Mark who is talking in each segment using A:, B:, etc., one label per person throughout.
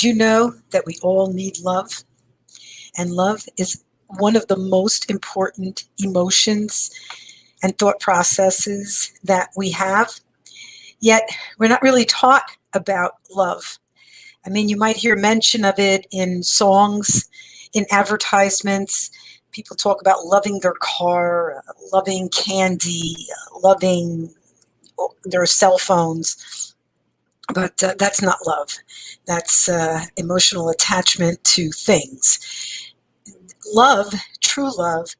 A: you know that we all need love? And love is one of the most important emotions and thought processes that we have. Yet, we're not really taught about love. I mean, you might hear mention of it in songs, in advertisements. People talk about loving their car, loving candy, loving their cell phones. But that's not love. That's emotional attachment to things. Love, true love,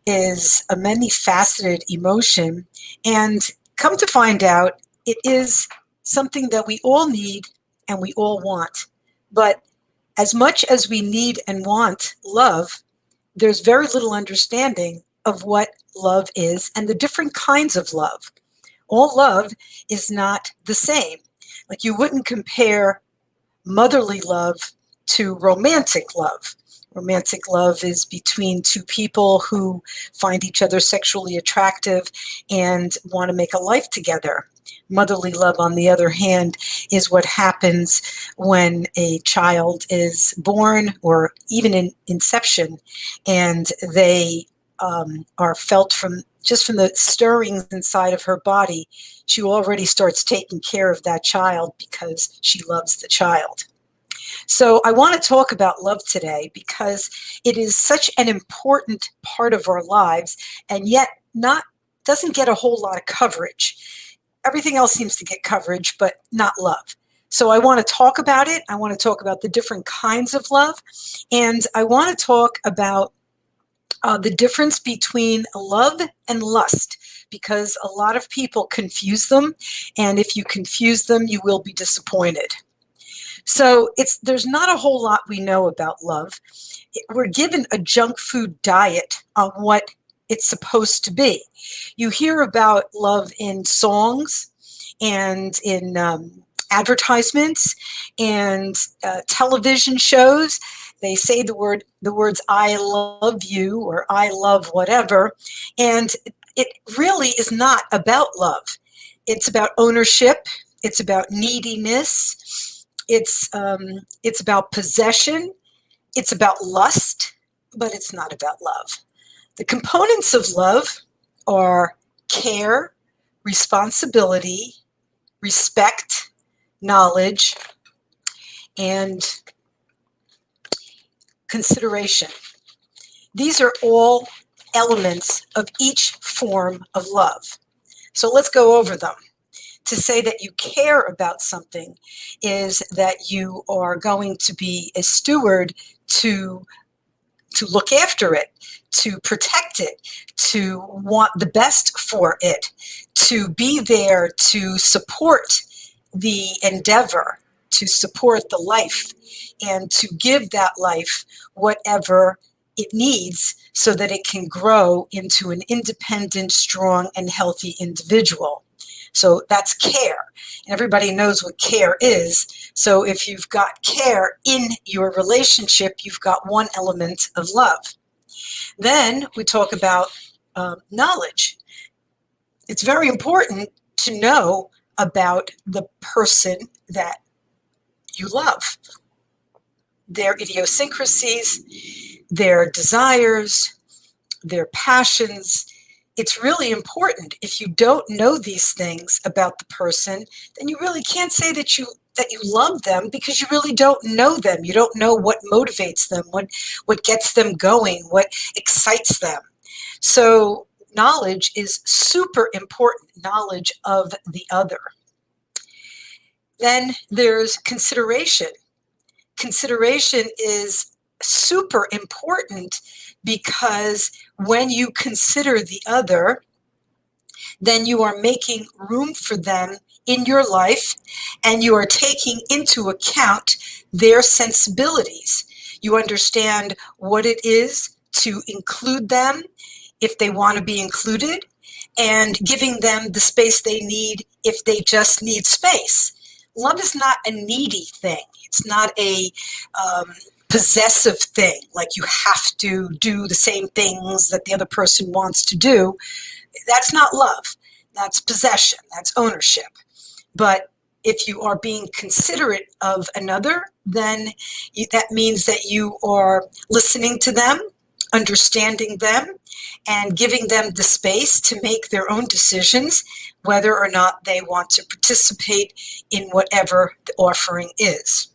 A: is a many faceted emotion. And come to find out, it is something that we all need and we all want. But as much as we need and want love, there's very little understanding of what love is and the different kinds of love. All love is not the same. Like you wouldn't compare motherly love to romantic love. Romantic love is between two people who find each other sexually attractive and want to make a life together. Motherly love, on the other hand, is what happens when a child is born or even in inception, and they are felt from just from the stirrings inside of her body. She already starts taking care of that child because she loves the child. So I want to talk about love today because it is such an important part of our lives, and yet not doesn't get a whole lot of coverage. Everything else seems to get coverage, but not love. So I want to talk about it. I want to talk about the different kinds of love, and I want to talk about the difference between love and lust, because a lot of people confuse them, and if you confuse them, you will be disappointed. So there's not a whole lot we know about love. We're given a junk food diet on what it's supposed to be. You hear about love in songs and in advertisements and television shows. They say the words "I love you" or "I love whatever," and it really is not about love. It's about ownership. It's about neediness. It's about possession. It's about lust, but it's not about love. The components of love are care, responsibility, respect, knowledge, and consideration. These are all elements of each form of love. So let's go over them. To say that you care about something is that you are going to be a steward to look after it, to protect it, to want the best for it, to be there to support the endeavor, to support the life, and to give that life whatever it needs so that it can grow into an independent, strong, and healthy individual. So that's care. And everybody knows what care is. So if you've got care in your relationship, you've got one element of love. Then we talk about knowledge. It's very important to know about the person that you love, their idiosyncrasies, their desires, their passions. It's really important. If you don't know these things about the person, then you really can't say that you love them, because you really don't know them. You don't know what motivates them, what gets them going, what excites them. So knowledge is super important, knowledge of the other. Then there's consideration. Consideration is super important because when you consider the other, then you are making room for them in your life, and you are taking into account their sensibilities. You understand what it is to include them if they want to be included, and giving them the space they need if they just need space. Love is not a needy thing. It's not a possessive thing, like you have to do the same things that the other person wants to do. That's not love. That's possession. That's ownership. But if you are being considerate of another, then that means that you are listening to them, understanding them, and giving them the space to make their own decisions, whether or not they want to participate in whatever the offering is.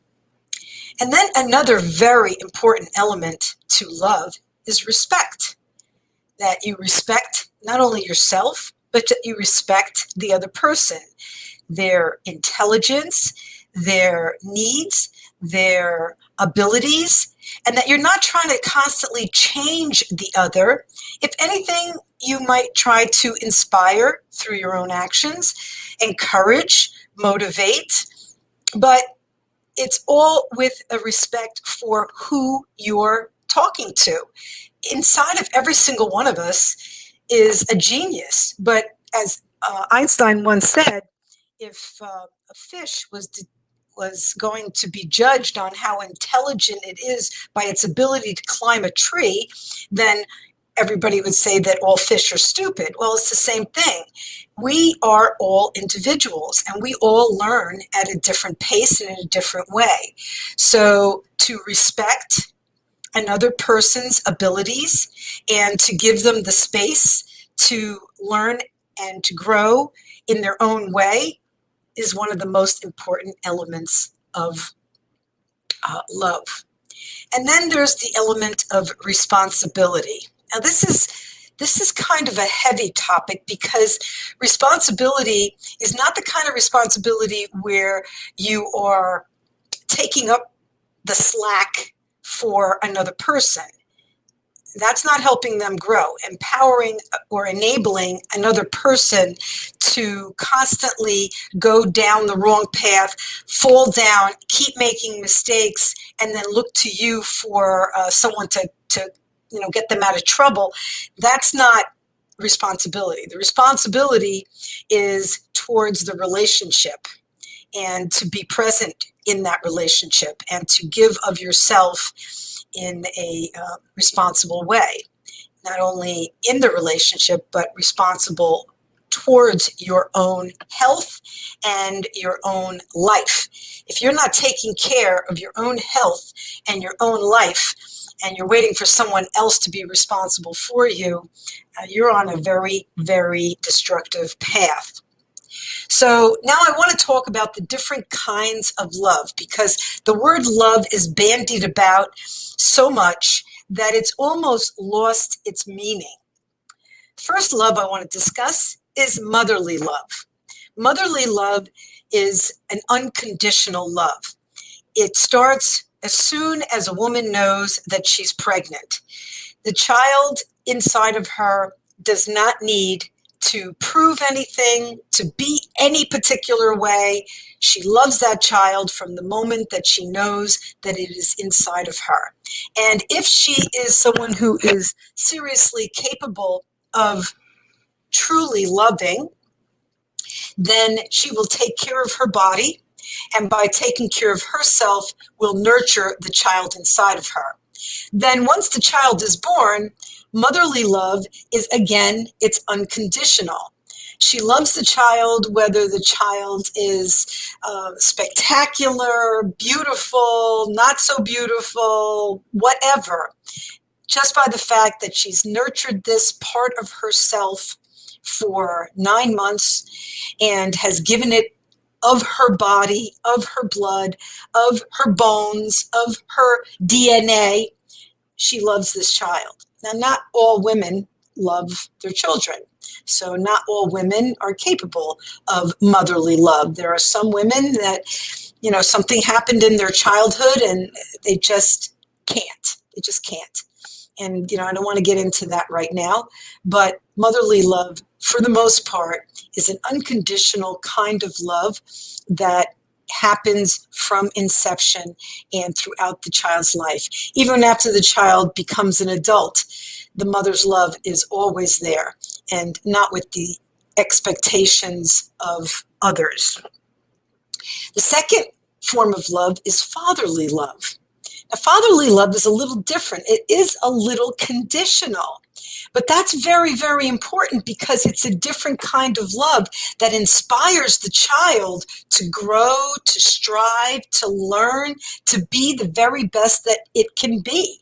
A: And then another very important element to love is respect. That you respect not only yourself, but that you respect the other person, their intelligence, their needs, their abilities, and that you're not trying to constantly change the other. If anything, you might try to inspire through your own actions, encourage, motivate, but it's all with a respect for who you're talking to. Inside of every single one of us is a genius, but as Einstein once said, if a fish was going to be judged on how intelligent it is by its ability to climb a tree, then everybody would say that all fish are stupid. Well, it's the same thing. We are all individuals and we all learn at a different pace and in a different way. So to respect another person's abilities and to give them the space to learn and to grow in their own way is one of the most important elements of love. And then there's the element of responsibility. Now, this is kind of a heavy topic because responsibility is not the kind of responsibility where you are taking up the slack for another person. That's not helping them grow. Empowering or enabling another person to constantly go down the wrong path, fall down, keep making mistakes, and then look to you for someone to get them out of trouble. That's not responsibility. The responsibility is towards the relationship and to be present in that relationship and to give of yourself in a responsible way, not only in the relationship, but responsible towards your own health and your own life. If you're not taking care of your own health and your own life, and you're waiting for someone else to be responsible for you, you're on a very, very destructive path. So now I want to talk about the different kinds of love, because the word love is bandied about so much that it's almost lost its meaning. First love I want to discuss is motherly love. Motherly love is an unconditional love. It starts as soon as a woman knows that she's pregnant. The child inside of her does not need to prove anything, to be any particular way. She loves that child from the moment that she knows that it is inside of her. And if she is someone who is seriously capable of truly loving, then she will take care of her body, and by taking care of herself, will nurture the child inside of her. Then once the child is born, motherly love is, again, it's unconditional. She loves the child whether the child is spectacular, beautiful, not so beautiful, whatever. Just by the fact that she's nurtured this part of herself for 9 months and has given it of her body, of her blood, of her bones, of her DNA, she loves this child. Now, not all women love their children. So not all women are capable of motherly love. There are some women that, something happened in their childhood and they just can't. They just can't. And, I don't want to get into that right now, but motherly love, for the most part, is an unconditional kind of love that happens from inception and throughout the child's life. Even after the child becomes an adult, the mother's love is always there and not with the expectations of others. The second form of love is fatherly love. Now, fatherly love is a little different. It is a little conditional, But that's very, very important because it's a different kind of love that inspires the child to grow, to strive, to learn, to be the very best that it can be.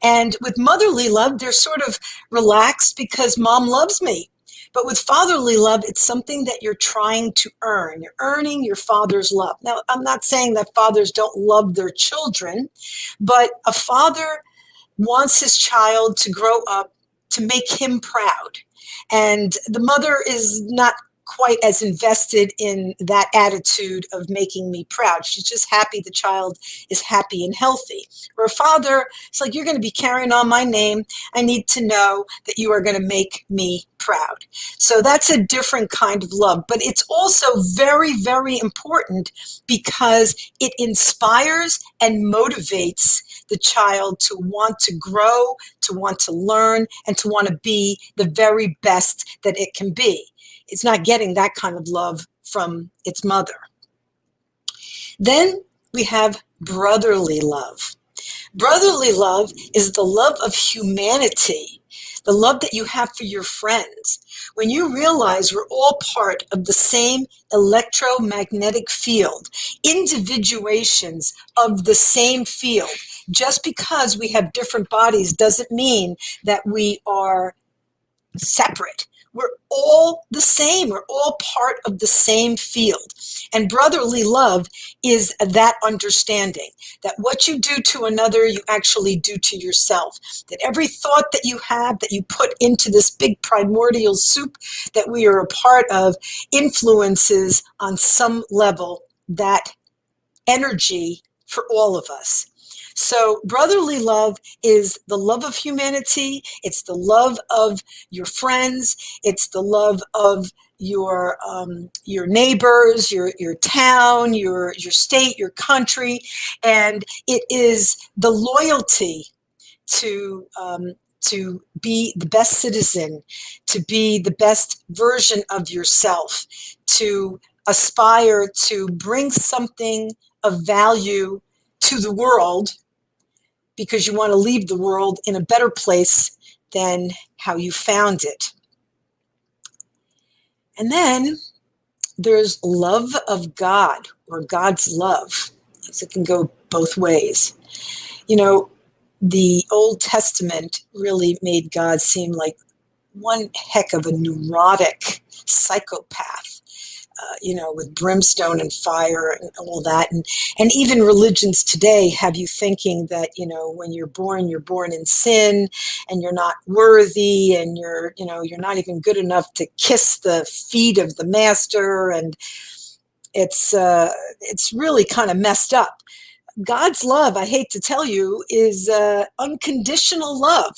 A: And with motherly love, they're sort of relaxed because mom loves me. But with fatherly love, it's something that you're trying to earn. You're earning your father's love. Now, I'm not saying that fathers don't love their children, but a father wants his child to grow up to make him proud. And the mother is not quite as invested in that attitude of making me proud. She's just happy the child is happy and healthy. Or a father, it's like, you're going to be carrying on my name. I need to know that you are going to make me proud. So that's a different kind of love. But it's also very, very important because it inspires and motivates the child to want to grow, to want to learn, and to want to be the very best that it can be. It's not getting that kind of love from its mother. Then we have brotherly love. Brotherly love is the love of humanity, the love that you have for your friends. When you realize we're all part of the same electromagnetic field, individuations of the same field, just because we have different bodies doesn't mean that we are separate. We're all the same. We're all part of the same field. And brotherly love is that understanding that what you do to another, you actually do to yourself. That every thought that you have, that you put into this big primordial soup that we are a part of, influences on some level that energy for all of us. So brotherly love is the love of humanity. It's the love of your friends. It's the love of your neighbors, your town, your state, your country, and it is the loyalty to be the best citizen, to be the best version of yourself, to aspire to bring something of value to the world because you want to leave the world in a better place than how you found it. And then there's love of God, or God's love. So it can go both ways. You know, the Old Testament really made God seem like one heck of a neurotic psychopath. With brimstone and fire and all that. And even religions today have you thinking that, when you're born in sin and you're not worthy and you're not even good enough to kiss the feet of the master. And it's really kind of messed up. God's love, I hate to tell you, is unconditional love.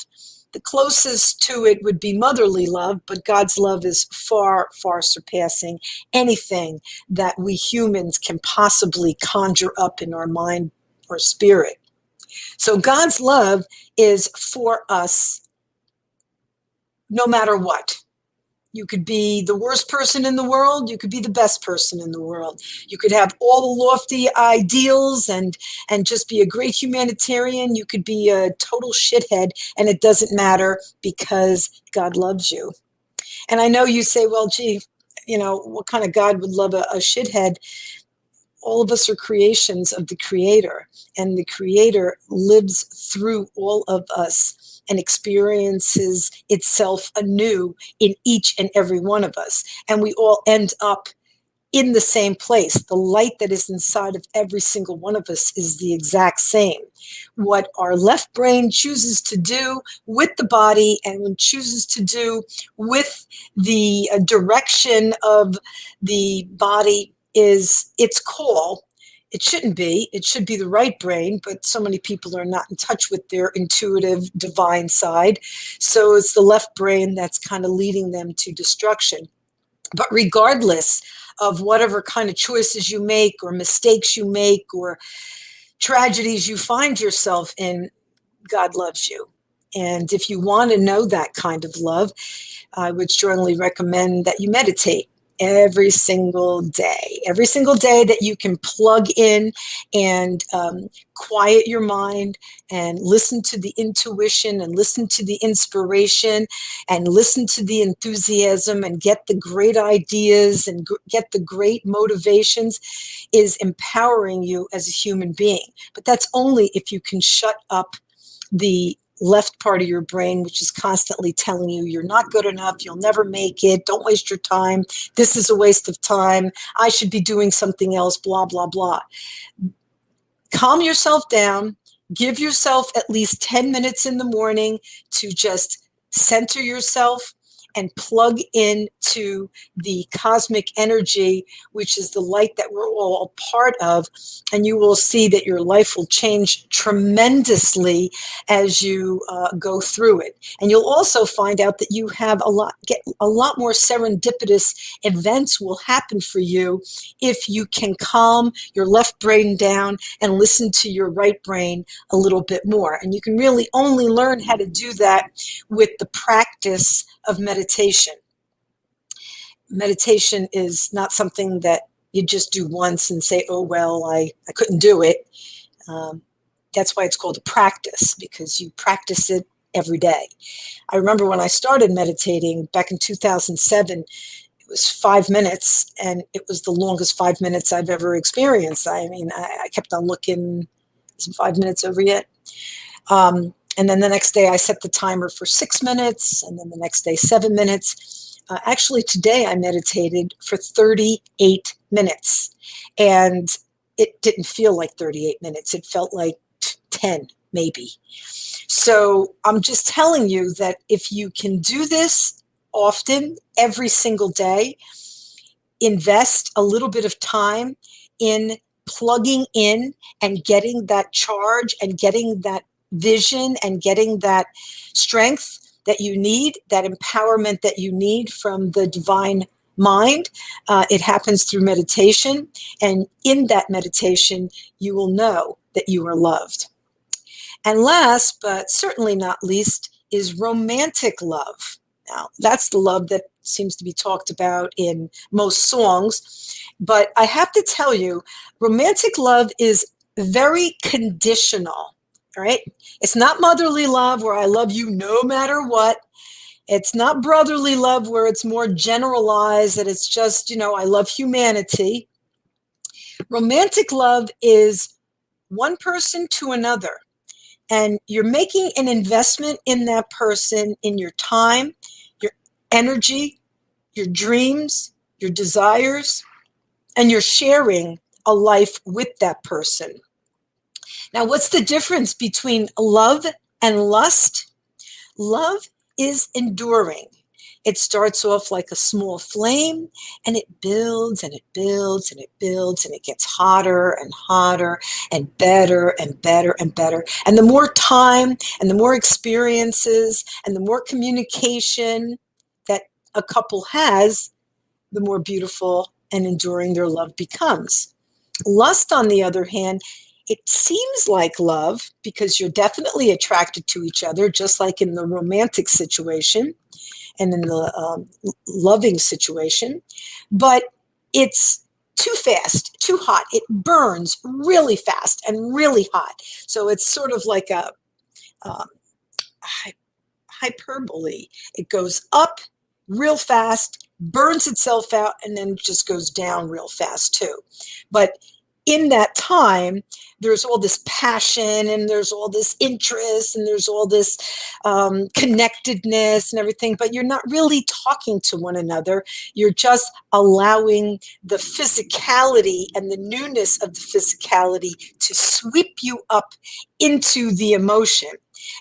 A: The closest to it would be motherly love, but God's love is far, far surpassing anything that we humans can possibly conjure up in our mind or spirit. So God's love is for us no matter what. You could be the worst person in the world. You could be the best person in the world. You could have all the lofty ideals and just be a great humanitarian. You could be a total shithead, and it doesn't matter because God loves you. And I know you say, well, gee, what kind of God would love a shithead? All of us are creations of the Creator, and the Creator lives through all of us and experiences itself anew in each and every one of us. And we all end up in the same place. The light that is inside of every single one of us is the exact same. What our left brain chooses to do with the body and chooses to do with the direction of the body is its call. It shouldn't be. It should be the right brain, but so many people are not in touch with their intuitive divine side. So it's the left brain that's kind of leading them to destruction. But regardless of whatever kind of choices you make or mistakes you make or tragedies you find yourself in, God loves you. And if you want to know that kind of love, I would strongly recommend that you meditate. every single day. Every single day that you can plug in and quiet your mind and listen to the intuition and listen to the inspiration and listen to the enthusiasm and get the great ideas and get the great motivations is empowering you as a human being. But that's only if you can shut up the left part of your brain, which is constantly telling you you're not good enough, you'll never make it, don't waste your time, this is a waste of time, I should be doing something else, blah, blah, blah. Calm yourself down. Give yourself at least 10 minutes in the morning to just center yourself and plug into the cosmic energy, which is the light that we're all a part of. And you will see that your life will change tremendously as you go through it. And you'll also find out that you have get a lot more serendipitous events will happen for you if you can calm your left brain down and listen to your right brain a little bit more. And you can really only learn how to do that with the practice of meditation. Meditation is not something that you just do once and say, oh, well, I couldn't do it. That's why it's called a practice, because you practice it every day. I remember when I started meditating back in 2007, it was 5 minutes, and it was the longest 5 minutes I've ever experienced. I mean, I kept on looking, is 5 minutes over yet? And then the next day I set the timer for 6 minutes, and then the next day 7 minutes. Actually, today I meditated for 38 minutes, and it didn't feel like 38 minutes. It felt like 10, maybe. So I'm just telling you that if you can do this often, every single day, invest a little bit of time in plugging in and getting that charge and getting that vision and getting that strength that you need, that empowerment that you need from the divine mind. It happens through meditation. And in that meditation, you will know that you are loved. And last, but certainly not least, is romantic love. Now, that's the love that seems to be talked about in most songs. But I have to tell you, romantic love is very conditional, all right? It's not motherly love where I love you no matter what. It's not brotherly love where it's more generalized, that it's just, I love humanity. Romantic love is one person to another. And you're making an investment in that person, in your time, your energy, your dreams, your desires, and you're sharing a life with that person. Now, what's the difference between love and lust? Love is enduring. It starts off like a small flame, and it builds and it builds and it builds, and it gets hotter and hotter and better and better and better. And the more time and the more experiences and the more communication that a couple has, the more beautiful and enduring their love becomes. Lust, on the other hand, it seems like love because you're definitely attracted to each other, just like in the romantic situation and in the loving situation, but it's too fast, too hot. It burns really fast and really hot. So it's sort of like a hyperbole. It goes up real fast, burns itself out, and then just goes down real fast too. But in that time, there's all this passion and there's all this interest and there's all this connectedness and everything, but you're not really talking to one another. You're just allowing the physicality and the newness of the physicality to sweep you up into the emotion.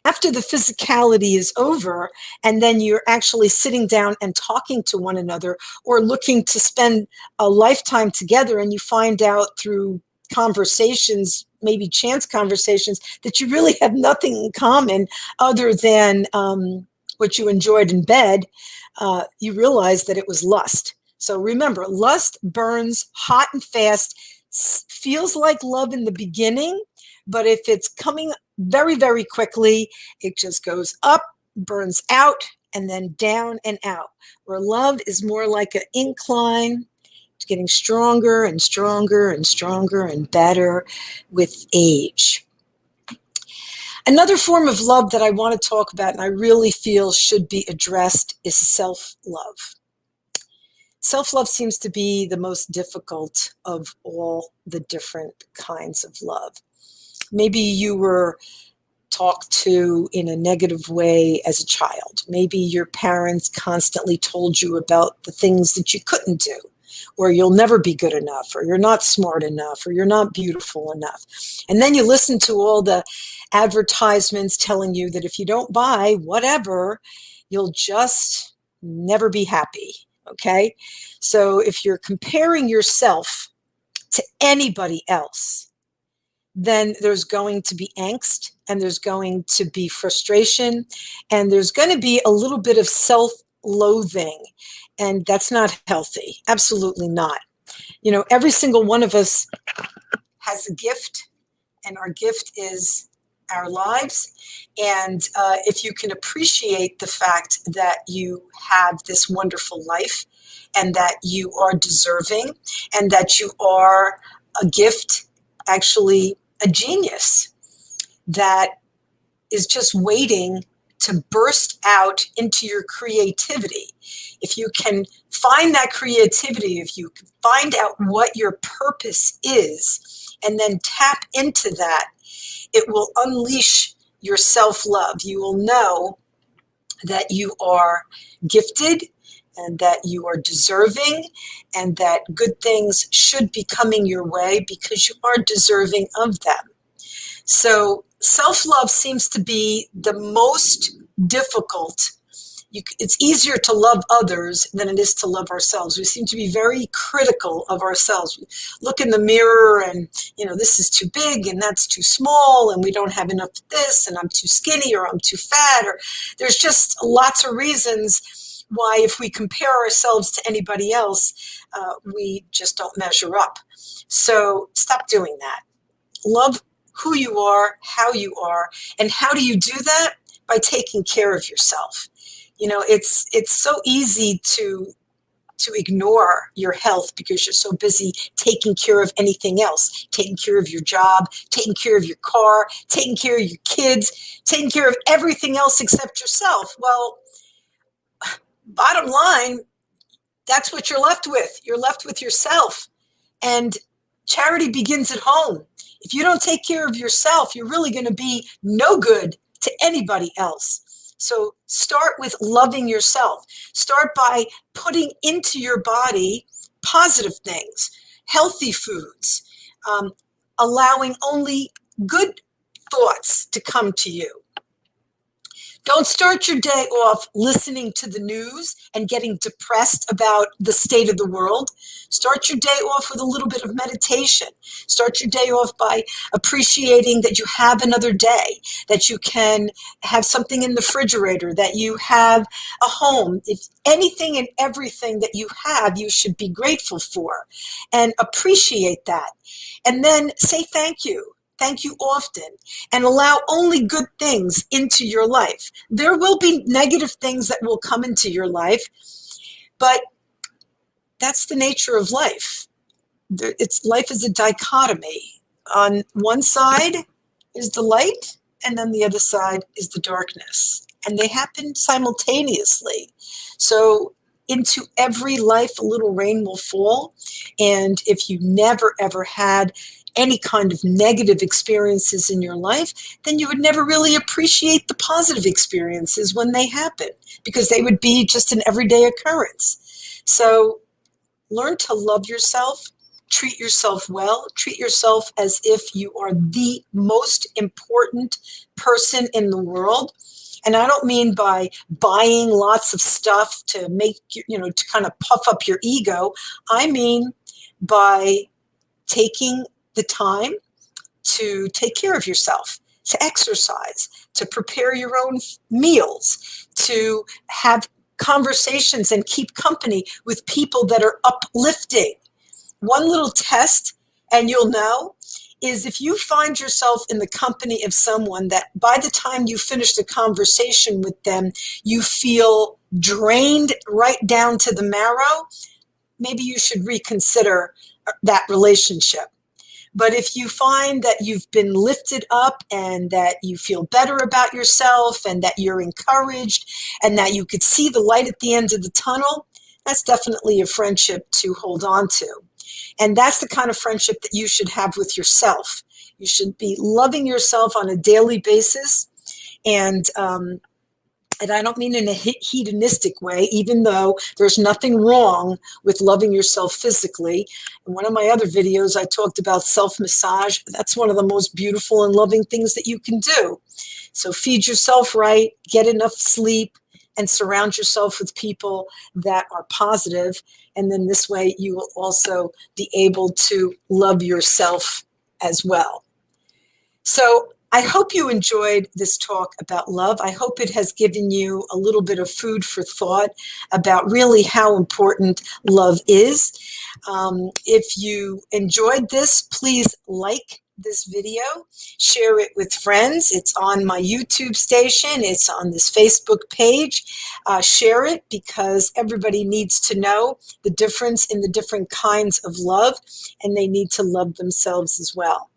A: After the physicality is over, and then you're actually sitting down and talking to one another or looking to spend a lifetime together, and you find out through conversations, maybe chance conversations, that you really have nothing in common other than what you enjoyed in bed, you realize that it was lust. So remember, lust burns hot and fast, feels like love in the beginning, but if it's coming very, very quickly, it just goes up, burns out, and then down and out, where love is more like an incline. It's getting stronger and stronger and stronger and better with age. Another form of love that I want to talk about and I really feel should be addressed is self-love. Self-love seems to be the most difficult of all the different kinds of love. Maybe you were talked to in a negative way as a child. Maybe your parents constantly told you about the things that you couldn't do, or you'll never be good enough, or you're not smart enough, or you're not beautiful enough. And then you listen to all the advertisements telling you that if you don't buy whatever, you'll just never be happy. Okay? So if you're comparing yourself to anybody else, then there's going to be angst, and there's going to be frustration, and there's going to be a little bit of self-loathing, and that's not healthy. Absolutely not. You know, every single one of us has a gift, and our gift is our lives. And if you can appreciate the fact that you have this wonderful life, and that you are deserving, and that you are a gift, actually a genius that is just waiting to burst out into your creativity. If you can find that creativity, if you can find out what your purpose is, and then tap into that, it will unleash your self-love. You will know that you are gifted, and that you are deserving, and that good things should be coming your way because you are deserving of them. So self-love seems to be the most difficult. It's easier to love others than it is to love ourselves. We seem to be very critical of ourselves. We look in the mirror and, this is too big and that's too small, and we don't have enough of this, and I'm too skinny, or I'm too fat, or there's just lots of reasons why if we compare ourselves to anybody else, we just don't measure up. So stop doing that. Love who you are, how you are, and how do you do that? By taking care of yourself. It's so easy to ignore your health because you're so busy taking care of anything else, taking care of your job, taking care of your car, taking care of your kids, taking care of everything else except yourself. Well, bottom line, that's what you're left with. You're left with yourself. And charity begins at home. If you don't take care of yourself, you're really going to be no good to anybody else. So start with loving yourself. Start by putting into your body positive things, healthy foods, allowing only good thoughts to come to you. Don't start your day off listening to the news and getting depressed about the state of the world. Start your day off with a little bit of meditation. Start your day off by appreciating that you have another day, that you can have something in the refrigerator, that you have a home. If anything and everything that you have, you should be grateful for and appreciate that. And then say thank you. Thank you often, and allow only good things into your life. There will be negative things that will come into your life, but that's the nature of life. Life is a dichotomy. On one side is the light, and then the other side is the darkness, and they happen simultaneously. So into every life, a little rain will fall, and if you never, ever had any kind of negative experiences in your life, then you would never really appreciate the positive experiences when they happen, because they would be just an everyday occurrence. So learn to love yourself, treat yourself well, treat yourself as if you are the most important person in the world. And I don't mean by buying lots of stuff to make, to kind of puff up your ego. I mean by taking the time to take care of yourself, to exercise, to prepare your own meals, to have conversations and keep company with people that are uplifting. One little test, and you'll know is if you find yourself in the company of someone that by the time you finish the conversation with them, you feel drained right down to the marrow, maybe you should reconsider that relationship. But if you find that you've been lifted up and that you feel better about yourself and that you're encouraged and that you could see the light at the end of the tunnel, that's definitely a friendship to hold on to. And that's the kind of friendship that you should have with yourself. You should be loving yourself on a daily basis. And I don't mean in a hedonistic way, even though there's nothing wrong with loving yourself physically. In one of my other videos, I talked about self-massage. That's one of the most beautiful and loving things that you can do. So feed yourself right, get enough sleep, and surround yourself with people that are positive. And then this way you will also be able to love yourself as well. So I hope you enjoyed this talk about love. I hope it has given you a little bit of food for thought about really how important love is. If you enjoyed this, please like this video, share it with friends. It's on my YouTube station. It's on this Facebook page. Share it because everybody needs to know the difference in the different kinds of love, and they need to love themselves as well.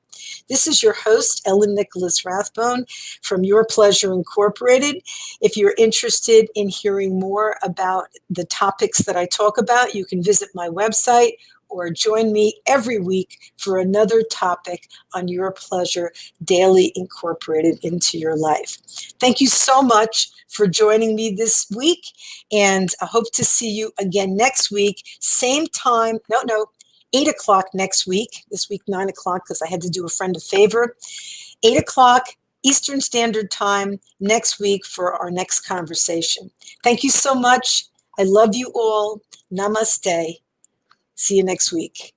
A: This is your host, Ellen Nicholas Rathbone from Your Pleasure Incorporated. If you're interested in hearing more about the topics that I talk about, you can visit my website or join me every week for another topic on Your Pleasure daily incorporated into your life. Thank you so much for joining me this week, and I hope to see you again next week, same time, 8 o'clock next week, this week 9 o'clock because I had to do a friend a favor, 8 o'clock Eastern Standard Time next week for our next conversation. Thank you so much. I love you all. Namaste. See you next week.